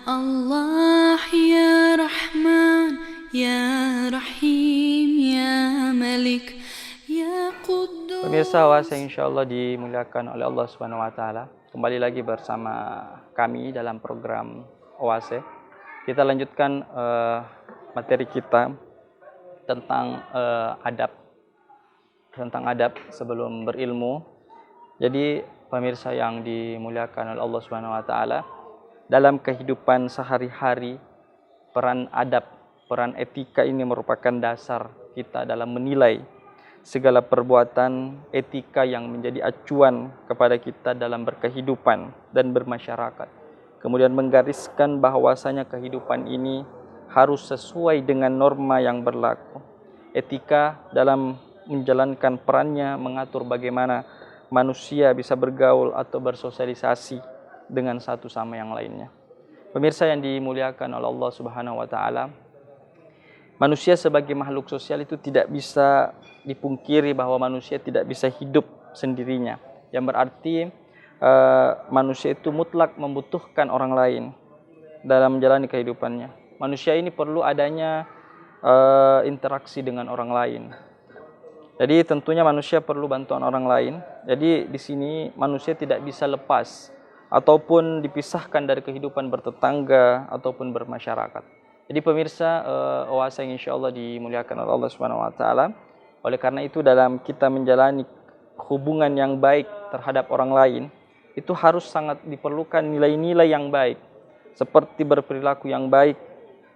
Allah ya Rahman ya Rahim ya Malik ya Quddus. Pemirsa Oase insyaallah dimuliakan oleh Allah Subhanahu wa taala. Kembali lagi bersama kami dalam program Oase. Kita lanjutkan materi kita tentang adab sebelum berilmu. Jadi pemirsa yang dimuliakan oleh Allah Subhanahu wa taala, dalam kehidupan sehari-hari peran adab, peran etika ini merupakan dasar kita dalam menilai segala perbuatan etika yang menjadi acuan kepada kita dalam berkehidupan dan bermasyarakat. Kemudian menggariskan bahwasanya kehidupan ini harus sesuai dengan norma yang berlaku. Etika dalam menjalankan perannya mengatur bagaimana manusia bisa bergaul atau bersosialisasi dengan satu sama yang lainnya. Pemirsa yang dimuliakan oleh Allah Subhanahu wa taala, manusia sebagai makhluk sosial itu tidak bisa dipungkiri bahwa manusia tidak bisa hidup sendirinya. Yang berarti manusia itu mutlak membutuhkan orang lain dalam menjalani kehidupannya. Manusia ini perlu adanya interaksi dengan orang lain. Jadi tentunya manusia perlu bantuan orang lain. Jadi di sini manusia tidak bisa lepas ataupun dipisahkan dari kehidupan bertetangga ataupun bermasyarakat. Jadi pemirsa Oase yang insyaallah dimuliakan oleh Allah Subhanahu wa taala, oleh karena itu dalam kita menjalani hubungan yang baik terhadap orang lain, itu harus sangat diperlukan nilai-nilai yang baik, seperti berperilaku yang baik,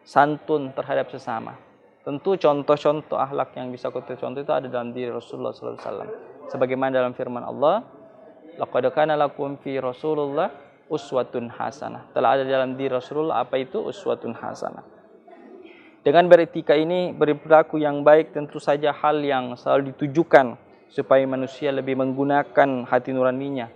santun terhadap sesama. Tentu contoh-contoh akhlak yang bisa kita contoh itu ada dalam diri Rasulullah SAW. Sebagaimana dalam firman Allah, laqad kana lakum fi Rasulullah uswatun hasanah. Telah ada dalam diri Rasulullah apa itu uswatun hasanah. Dengan beretika ini, berperilaku yang baik tentu saja hal yang selalu ditujukan supaya manusia lebih menggunakan hati nuraninya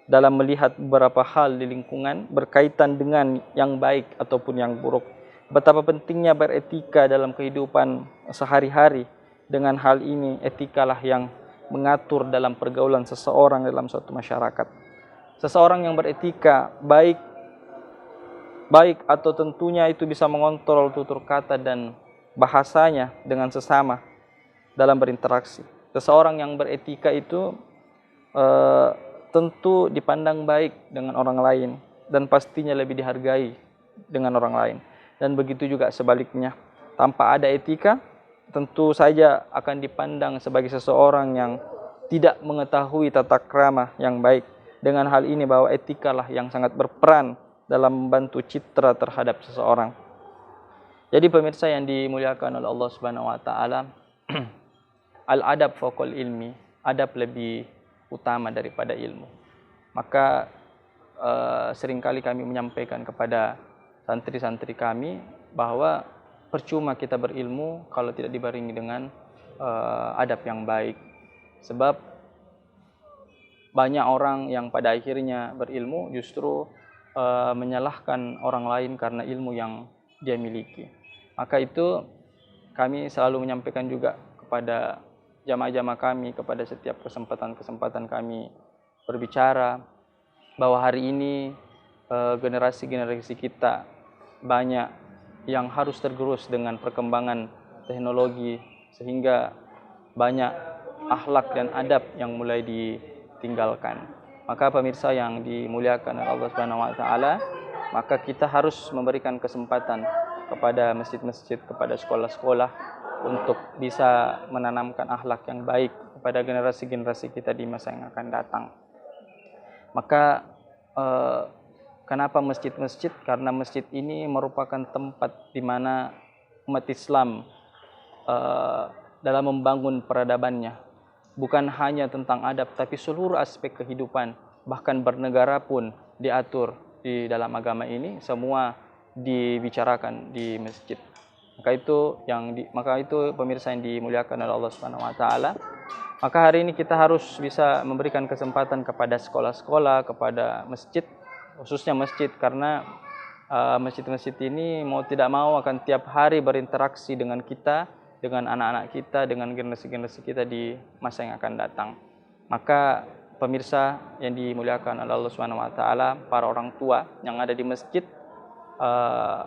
dalam melihat beberapa hal di lingkungan berkaitan dengan yang baik ataupun yang buruk. Betapa pentingnya beretika dalam kehidupan sehari-hari. Dengan hal ini, etikalah yang mengatur dalam pergaulan seseorang dalam suatu masyarakat. Seseorang yang beretika baik atau tentunya itu bisa mengontrol tutur kata dan bahasanya dengan sesama dalam berinteraksi. Seseorang yang beretika itu tentu dipandang baik dengan orang lain dan pastinya lebih dihargai dengan orang lain. Dan begitu juga sebaliknya, tanpa ada etika tentu saja akan dipandang sebagai seseorang yang tidak mengetahui tata krama yang baik. Dengan hal ini bahwa etikalah yang sangat berperan dalam membantu citra terhadap seseorang. Jadi pemirsa yang dimuliakan oleh Allah Subhanahu wa taala, al-adab fawqal ilmi, adab lebih utama daripada ilmu. Maka seringkali kami menyampaikan kepada santri-santri kami bahwa percuma kita berilmu kalau tidak dibarengi dengan adab yang baik. Sebab banyak orang yang pada akhirnya berilmu justru menyalahkan orang lain karena ilmu yang dia miliki. Maka itu kami selalu menyampaikan juga kepada jamaah-jamaah kami, kepada setiap kesempatan-kesempatan kami berbicara bahwa hari ini generasi-generasi kita banyak yang harus tergerus dengan perkembangan teknologi sehingga banyak akhlak dan adab yang mulai ditinggalkan. Maka pemirsa yang dimuliakan oleh Allah Subhanahu wa taala, maka kita harus memberikan kesempatan kepada masjid-masjid, kepada sekolah-sekolah untuk bisa menanamkan akhlak yang baik kepada generasi-generasi kita di masa yang akan datang. Maka kenapa masjid-masjid? Karena masjid ini merupakan tempat di mana umat Islam dalam membangun peradabannya. Bukan hanya tentang adab, tapi seluruh aspek kehidupan, bahkan bernegara pun diatur di dalam agama ini, semua dibicarakan di masjid. Maka itu pemirsa yang dimuliakan oleh Allah Subhanahu wa taala. Maka hari ini kita harus bisa memberikan kesempatan kepada sekolah-sekolah, kepada masjid, khususnya masjid, karena masjid-masjid ini mau tidak mau akan tiap hari berinteraksi dengan kita, dengan anak-anak kita, dengan generasi-generasi kita di masa yang akan datang. Maka pemirsa yang dimuliakan oleh Allah Subhanahu wa taala, para orang tua yang ada di masjid, eh,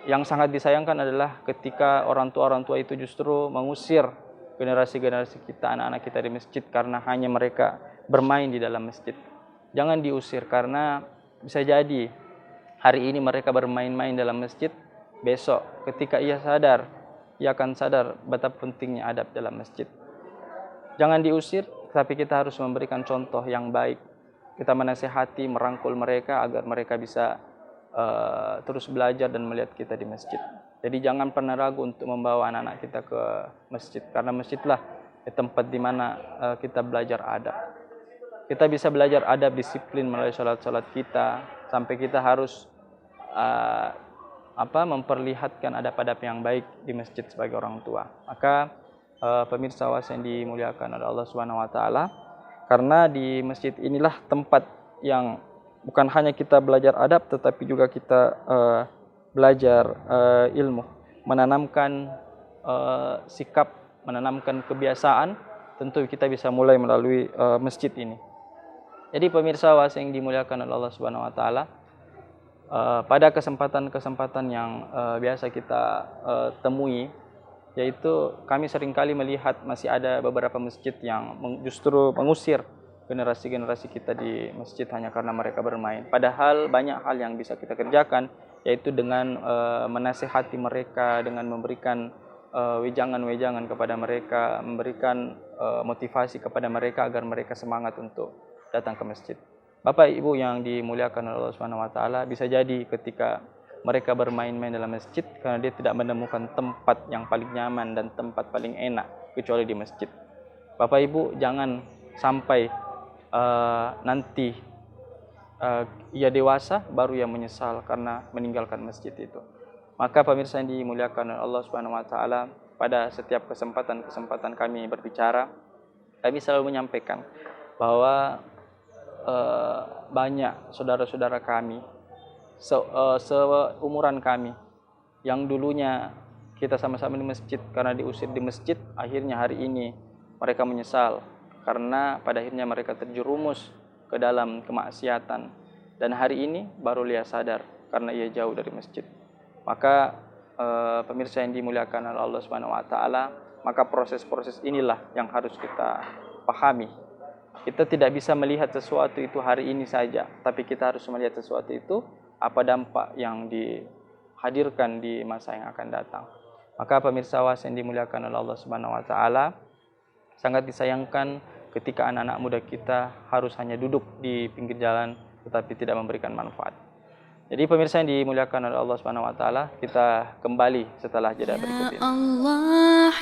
yang sangat disayangkan adalah ketika orang tua itu justru mengusir generasi-generasi kita, anak-anak kita di masjid karena hanya mereka bermain di dalam masjid. Jangan diusir, karena bisa jadi hari ini mereka bermain-main dalam masjid, besok ketika ia akan sadar betapa pentingnya adab dalam masjid. Jangan diusir, tapi kita harus memberikan contoh yang baik. Kita menasihati, merangkul mereka agar mereka bisa terus belajar dan melihat kita di masjid. Jadi jangan pernah ragu untuk membawa anak-anak kita ke masjid, karena masjidlah tempat di mana kita belajar adab. Kita bisa belajar adab disiplin melalui salat-salat kita, sampai kita harus memperlihatkan adab-adab yang baik di masjid sebagai orang tua. Maka pemirsa was yang dimuliakan oleh Allah Subhanahu wa taala, karena di masjid inilah tempat yang bukan hanya kita belajar adab, tetapi juga kita belajar ilmu, menanamkan sikap, menanamkan kebiasaan. Tentu kita bisa mulai melalui masjid ini. Jadi pemirsa was yang dimuliakan oleh Allah Subhanahu wa taala, pada kesempatan-kesempatan yang biasa kita temui, yaitu kami seringkali melihat masih ada beberapa masjid yang justru mengusir generasi-generasi kita di masjid hanya karena mereka bermain. Padahal banyak hal yang bisa kita kerjakan, yaitu dengan menasihati mereka, dengan memberikan wejangan-wejangan kepada mereka, memberikan motivasi kepada mereka agar mereka semangat untuk datang ke masjid. Bapak Ibu yang dimuliakan oleh Allah Subhanahu wa taala, bisa jadi ketika mereka bermain-main dalam masjid karena dia tidak menemukan tempat yang paling nyaman dan tempat paling enak kecuali di masjid. Bapak Ibu jangan sampai nanti ia dewasa baru ia menyesal karena meninggalkan masjid itu. Maka pemirsa yang dimuliakan oleh Allah Subhanahu wa taala, pada setiap kesempatan kami berbicara, kami selalu menyampaikan bahwa banyak saudara-saudara kami seumuran kami yang dulunya kita sama-sama di masjid, karena diusir di masjid, akhirnya hari ini mereka menyesal karena pada akhirnya mereka terjerumus ke dalam kemaksiatan, dan hari ini baru ia sadar karena ia jauh dari masjid. Maka pemirsa yang dimuliakan oleh Allah Subhanahu wa taala, maka proses-proses inilah yang harus kita pahami. Kita tidak bisa melihat sesuatu itu hari ini saja, tapi kita harus melihat sesuatu itu apa dampak yang dihadirkan di masa yang akan datang. Maka pemirsa was yang dimuliakan oleh Allah Subhanahu wa taala, sangat disayangkan ketika anak-anak muda kita harus hanya duduk di pinggir jalan tetapi tidak memberikan manfaat. Jadi pemirsa yang dimuliakan oleh Allah Subhanahu wa taala, kita kembali setelah jeda berikut ini. Ya Allah,